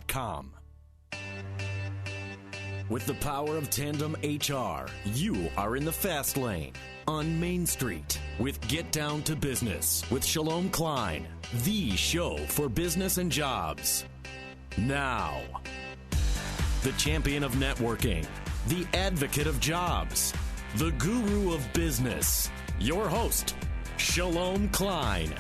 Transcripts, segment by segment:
Com. With the power of Tandem HR, you are in the fast lane on Main Street with Get Down to Business with Shalom Klein, the show for business and jobs. Now, the champion of networking, the advocate of jobs, the guru of business, your host, Shalom Klein.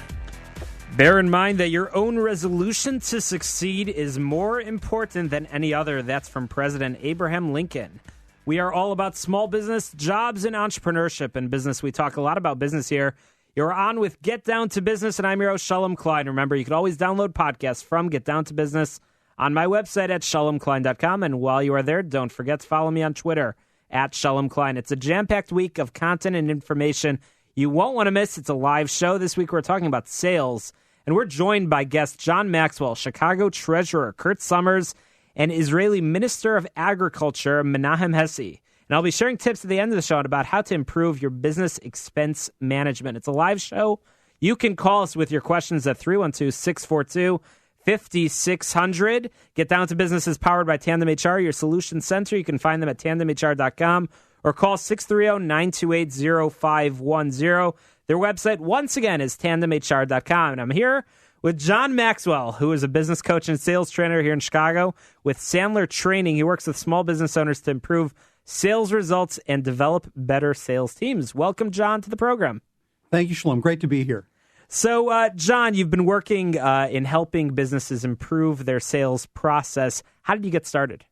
Bear in mind that your own resolution to succeed is more important than any other. That's from President Abraham Lincoln. We are all about small business, jobs, and entrepreneurship and business. We talk a lot about business here. You're on with Get Down to Business, and I'm your host, Shalom Klein. Remember, you can always download podcasts from Get Down to Business on my website at shalomklein.com. And while you are there, don't forget to follow me on Twitter at Shalom Klein. It's a jam-packed week of content and information you won't want to miss. It's a live show. This week we're talking about sales, and we're joined by guest John Maxwell, Chicago Treasurer Kurt Summers, and Israeli Minister of Agriculture Menahem Hessi. And I'll be sharing tips at the end of the show about how to improve your business expense management. It's a live show. You can call us with your questions at 312-642-5600. Get Down to Business is powered by Tandem HR, your solution center. You can find them at tandemhr.com. or call 630-928-0510. Their website, once again, is tandemhr.com. And I'm here with John Maxwell, who is a business coach and sales trainer here in Chicago with Sandler Training. He works with small business owners to improve sales results and develop better sales teams. Welcome, John, to the program. Thank you, Shalom. Great to be here. So, John, you've been working in helping businesses improve their sales process. How did you get started?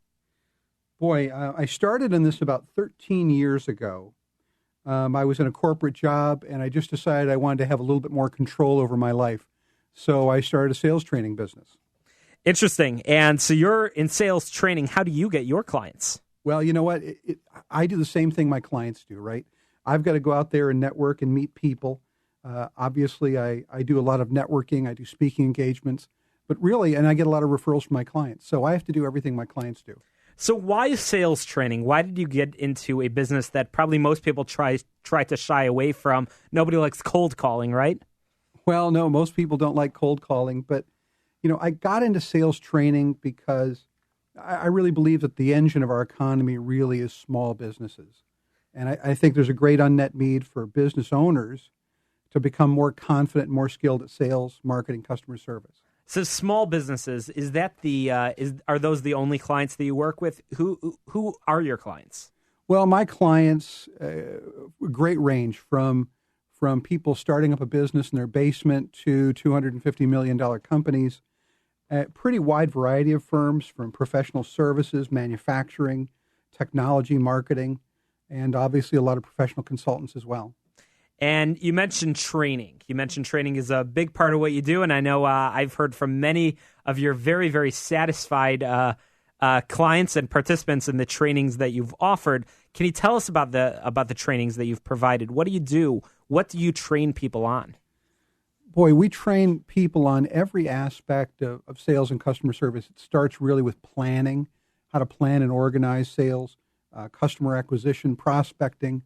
Boy, I started in this about 13 years ago. I was in a corporate job, and I just decided I wanted to have a little bit more control over my life. So I started a sales training business. Interesting. And so you're in sales training. How do you get your clients? Well, you know what? I do the same thing my clients do, right? I've got to go out there and network and meet people. Obviously, I do a lot of networking. I do speaking engagements. But really, and I get a lot of referrals from my clients. So I have to do everything my clients do. So why sales training? Why did you get into a business that probably most people try to shy away from? Nobody likes cold calling, right? Well, no, most people don't like cold calling. But, you know, I got into sales training because I really believe that the engine of our economy really is small businesses. And I think there's a great unmet need for business owners to become more confident and more skilled at sales, marketing, customer service. So small businesses, are those the only clients that you work with? Who are your clients? Well, my clients, great range from people starting up a business in their basement to $250 million companies, a pretty wide variety of firms from professional services, manufacturing, technology, marketing, and obviously a lot of professional consultants as well. And you mentioned training. You mentioned training is a big part of what you do, and I know I've heard from many of your very, very satisfied clients and participants in the trainings that you've offered. Can you tell us about the trainings that you've provided? What do you do? What do you train people on? Boy, we train people on every aspect of sales and customer service. It starts really with planning, how to plan and organize sales, customer acquisition, prospecting.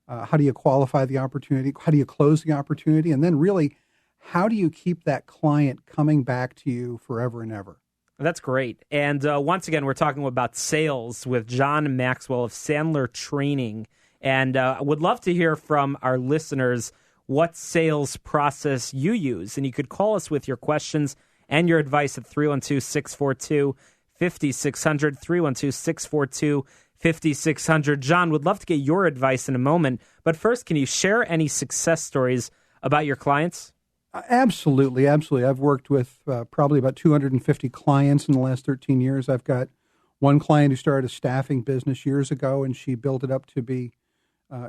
How do you qualify the opportunity? How do you close the opportunity? And then really, how do you keep that client coming back to you forever and ever? That's great. And once again, we're talking about sales with John Maxwell of Sandler Training. And I would love to hear from our listeners what sales process you use. And you could call us with your questions and your advice at 312-642-5600, 312-642-5600. John, would love to get your advice in a moment. But first, can you share any success stories about your clients? Absolutely. I've worked with probably about 250 clients in the last 13 years. I've got one client who started a staffing business years ago, and she built it up to be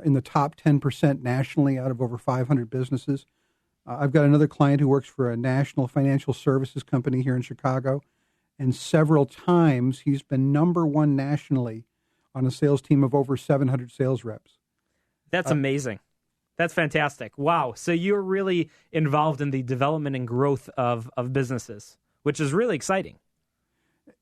in the top 10% nationally out of over 500 businesses. I've got another client who works for a national financial services company here in Chicago, and several times he's been number one nationally on a sales team of over 700 sales reps. That's amazing. That's fantastic. Wow. So you're really involved in the development and growth of businesses, which is really exciting.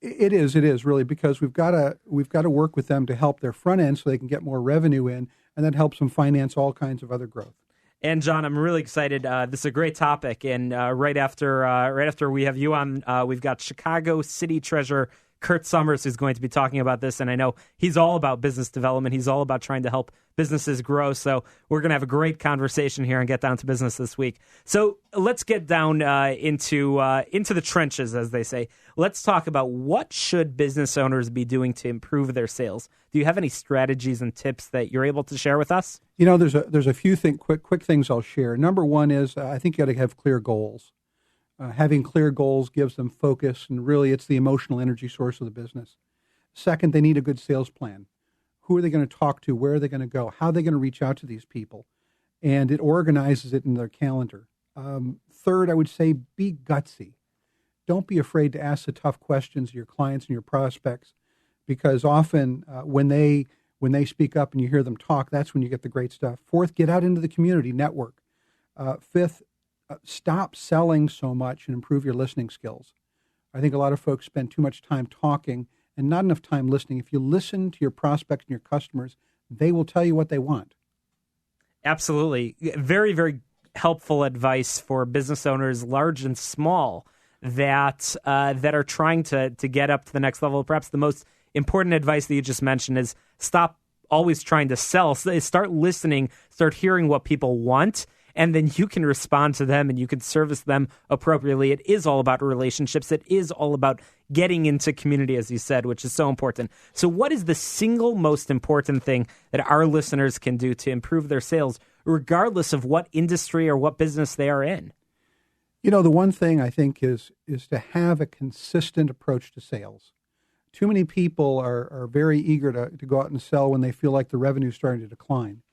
It is really, because we've got to work with them to help their front end so they can get more revenue in, and that helps them finance all kinds of other growth. And John, I'm really excited. This is a great topic, and right after we have you on, we've got Chicago City Treasurer Kurt Summers who's going to be talking about this. And I know he's all about business development. He's all about trying to help businesses grow. So we're going to have a great conversation here and get down to business this week. So let's get down into the trenches, as they say. Let's talk about what should business owners be doing to improve their sales. Do you have any strategies and tips that you're able to share with us? You know, there's a few quick things I'll share. Number one is I think you got to have clear goals. Having clear goals gives them focus, and really it's the emotional energy source of the business. Second, they need a good sales plan. Who are they going to talk to? Where are they going to go? How are they going to reach out to these people? And it organizes it in their calendar. Third, I would say be gutsy. Don't be afraid to ask the tough questions of your clients and your prospects, because often when they speak up and you hear them talk, that's when you get the great stuff. Fourth, get out into the community, network. Fifth, stop selling so much and improve your listening skills. I think a lot of folks spend too much time talking and not enough time listening. If you listen to your prospects and your customers, they will tell you what they want. Absolutely. Very, very helpful advice for business owners, large and small, that are trying to get up to the next level. Perhaps the most important advice that you just mentioned is stop always trying to sell. Start listening, start hearing what people want, and then you can respond to them and you can service them appropriately. It is all about relationships. It is all about getting into community, as you said, which is so important. So what is the single most important thing that our listeners can do to improve their sales, regardless of what industry or what business they are in? You know, the one thing I think is to have a consistent approach to sales. Too many people are very eager to go out and sell when they feel like the revenue is starting to decline.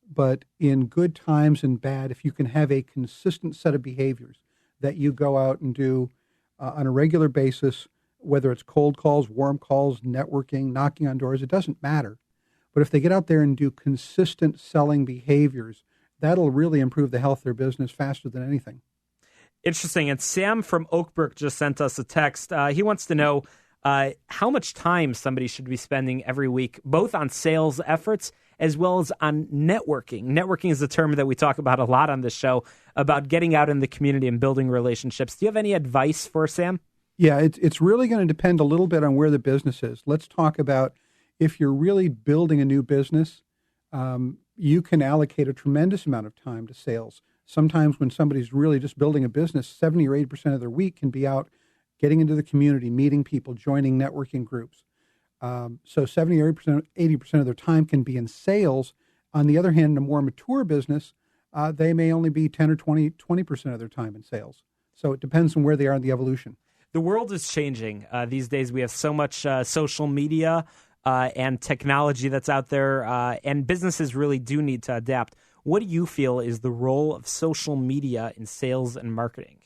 But in good times and bad, if you can have a consistent set of behaviors that you go out and do on a regular basis, whether it's cold calls, warm calls, networking, knocking on doors, it doesn't matter. But if they get out there and do consistent selling behaviors, that'll really improve the health of their business faster than anything. Interesting. And Sam from Oakbrook just sent us a text. He wants to know how much time somebody should be spending every week, both on sales efforts as well as on networking. Networking is a term that we talk about a lot on this show, about getting out in the community and building relationships. Do you have any advice for Sam? Yeah, it's really going to depend a little bit on where the business is. Let's talk about if you're really building a new business, you can allocate a tremendous amount of time to sales. Sometimes when somebody's really just building a business, 70 or 80% of their week can be out getting into the community, meeting people, joining networking groups. So 70 or 80% of their time can be in sales. On the other hand, in a more mature business, they may only be 10 or 20% of their time in sales. So it depends on where they are in the evolution. The world is changing. These days we have so much social media and technology that's out there, and businesses really do need to adapt. What do you feel is the role of social media in sales and marketing?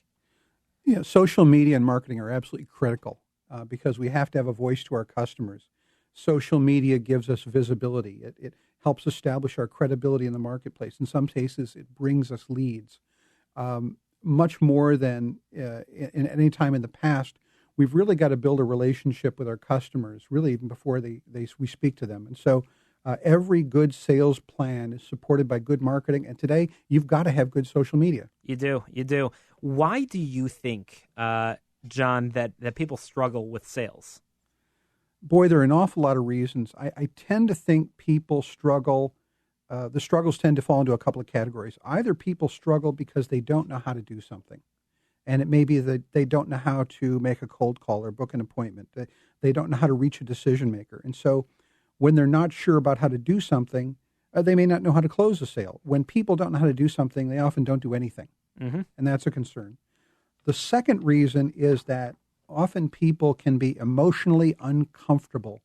Yeah, social media and marketing are absolutely critical. Because we have to have a voice to our customers. Social media gives us visibility. It helps establish our credibility in the marketplace. In some cases, it brings us leads. Much more than in any time in the past, we've really got to build a relationship with our customers, really even before we speak to them. And so every good sales plan is supported by good marketing. And today, you've got to have good social media. You do. Why do you think John, that people struggle with sales? Boy, there are an awful lot of reasons. I tend to think people struggle. The struggles tend to fall into a couple of categories. Either people struggle because they don't know how to do something. And it may be that they don't know how to make a cold call or book an appointment. They don't know how to reach a decision maker. And so when they're not sure about how to do something, they may not know how to close a sale. When people don't know how to do something, they often don't do anything. Mm-hmm. And that's a concern. The second reason is that often people can be emotionally uncomfortable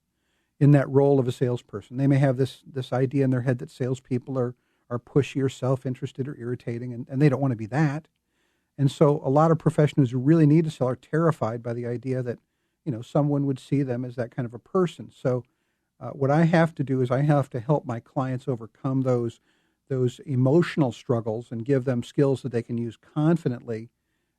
in that role of a salesperson. They may have this idea in their head that salespeople are pushy or self-interested or irritating, and they don't want to be that. And so a lot of professionals who really need to sell are terrified by the idea that, someone would see them as that kind of a person. So what I have to do is I have to help my clients overcome those emotional struggles and give them skills that they can use confidently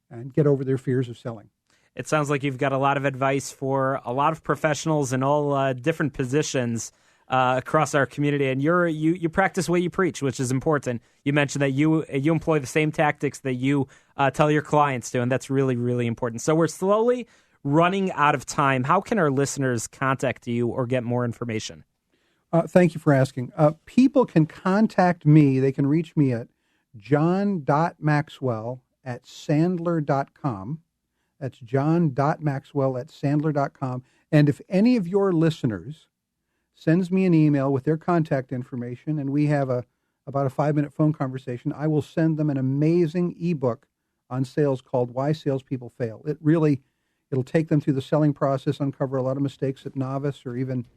and get over their fears of selling. It sounds like you've got a lot of advice for a lot of professionals in all different positions across our community. And you practice what you preach, which is important. You mentioned that you employ the same tactics that you tell your clients to, and that's really, really important. So we're slowly running out of time. How can our listeners contact you or get more information? Thank you for asking. People can contact me. They can reach me at john.maxwell@sandler.com. That's john.maxwell@sandler.com. And if any of your listeners sends me an email with their contact information and we have about a 5-minute phone conversation, I will send them an amazing ebook on sales called Why Salespeople Fail. It'll take them through the selling process, uncover a lot of mistakes that novice or even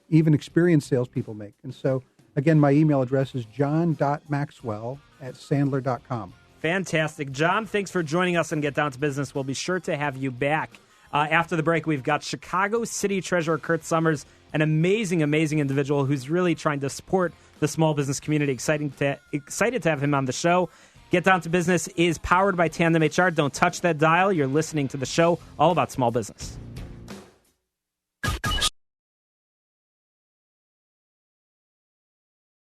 experienced salespeople make. And so, again, my email address is john.maxwell@sandler.com. Fantastic. John, thanks for joining us and Get Down to Business. We'll be sure to have you back. After the break, we've got Chicago City Treasurer Kurt Summers, an amazing, amazing individual who's really trying to support the small business community. Excited to have him on the show. Get Down to Business is powered by Tandem HR. Don't touch that dial. You're listening to the show all about small business.